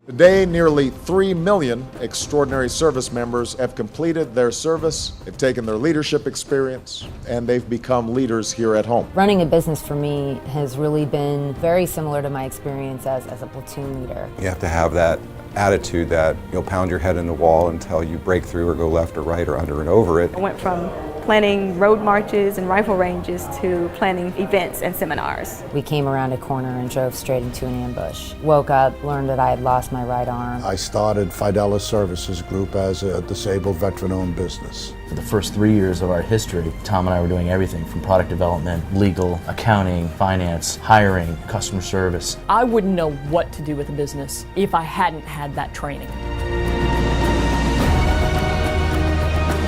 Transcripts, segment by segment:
Today, nearly 3 million extraordinary service members have completed their service, have taken their leadership experience, and they've become leaders here at home. Running a business for me has really been very similar to my experience as a platoon leader. You have to have that attitude that you'll pound your head in the wall until you break through or go left or right or under and over it. I went from planning road marches and rifle ranges to planning events and seminars. We came around a corner and drove straight into an ambush. Woke up, learned that I had lost my right arm. I started Fidelis Services Group as a disabled veteran-owned business. For the first 3 years of our history, Tom and I were doing everything from product development, legal, accounting, finance, hiring, customer service. I wouldn't know what to do with a business if I hadn't had that training.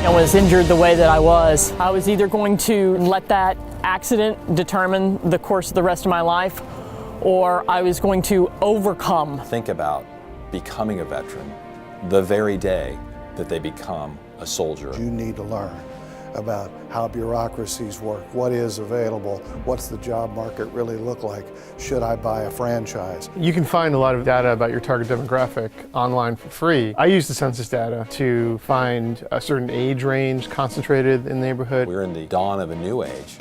I was injured the way that I was either going to let that accident determine the course of the rest of my life, or I was going to overcome. Think about becoming a veteran the very day that they become a soldier. You need to learn about how bureaucracies work, what is available, what's the job market really look like, should I buy a franchise? You can find a lot of data about your target demographic online for free. I use the census data to find a certain age range concentrated in the neighborhood. We're in the dawn of a new age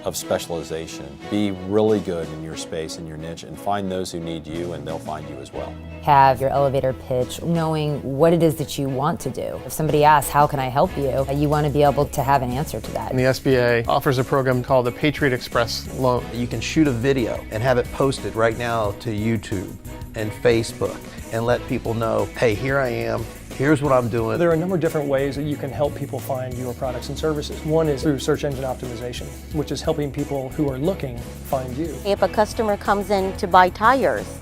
of specialization. Be really good in your space and your niche and find those who need you, and they'll find you as well. Have your elevator pitch, knowing what it is that you want to do. If somebody asks, how can I help you? You want to be able to have an answer to that. And the SBA offers a program called the Patriot Express loan. You can shoot a video and have it posted right now to YouTube and Facebook and let people know, hey, here I am. Here's what I'm doing. There are a number of different ways that you can help people find your products and services. One is through search engine optimization, which is helping people who are looking find you. If a customer comes in to buy tires,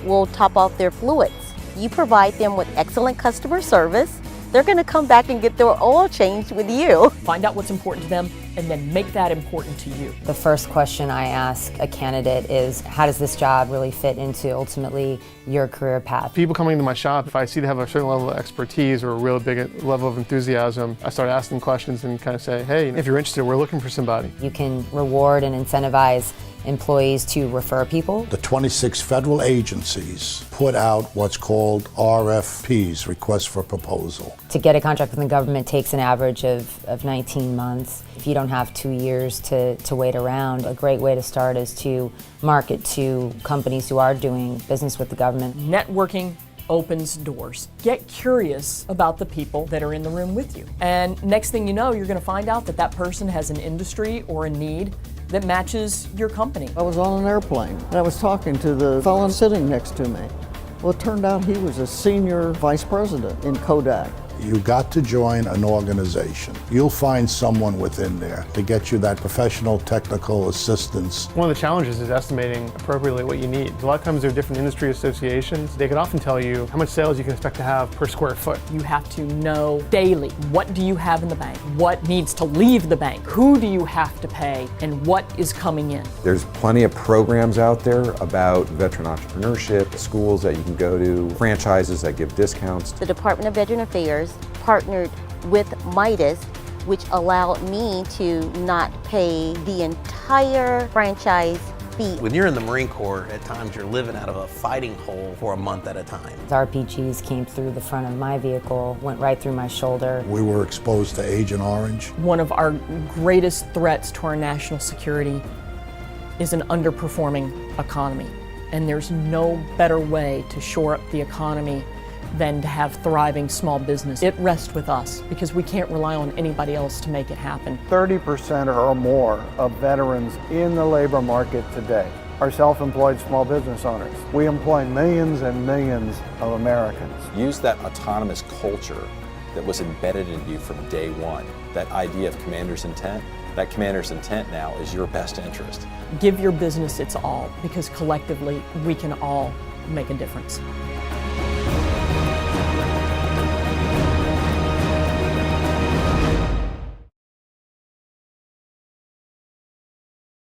we'll top off their fluids. You provide them with excellent customer service. They're going to come back and get their oil changed with you. Find out what's important to them and then make that important to you. The first question I ask a candidate is, how does this job really fit into ultimately your career path? People coming into my shop, if I see they have a certain level of expertise or a real big level of enthusiasm, I start asking questions and kind of say, hey, if you're interested, we're looking for somebody. You can reward and incentivize employees to refer people. The 26 federal agencies put out what's called RFPs, requests for proposal. To get a contract with the government takes an average of 19 months. If you don't have 2 years to wait around, a great way to start is to market to companies who are doing business with the government. Networking opens doors. Get curious about the people that are in the room with you. And next thing you know, you're going to find out that that person has an industry or a need that matches your company. I was on an airplane and I was talking to the fellow sitting next to me. Well, it turned out he was a senior vice president in Kodak. You got to join an organization. You'll find someone within there to get you that professional technical assistance. One of the challenges is estimating appropriately what you need. A lot of times there are different industry associations. They can often tell you how much sales you can expect to have per square foot. You have to know daily, what do you have in the bank? What needs to leave the bank? Who do you have to pay? And what is coming in? There's plenty of programs out there about veteran entrepreneurship, schools that you can go to, franchises that give discounts. The Department of Veteran Affairs partnered with Midas, which allowed me to not pay the entire franchise fee. When you're in the Marine Corps, at times you're living out of a fighting hole for a month at a time. RPGs came through the front of my vehicle, went right through my shoulder. We were exposed to Agent Orange. One of our greatest threats to our national security is an underperforming economy. And there's no better way to shore up the economy than to have thriving small business. It rests with us because we can't rely on anybody else to make it happen. 30% or more of veterans in the labor market today are self-employed small business owners. We employ millions and millions of Americans. Use that autonomous culture that was embedded in you from day one, that idea of commander's intent. That commander's intent now is your best interest. Give your business its all because collectively we can all make a difference.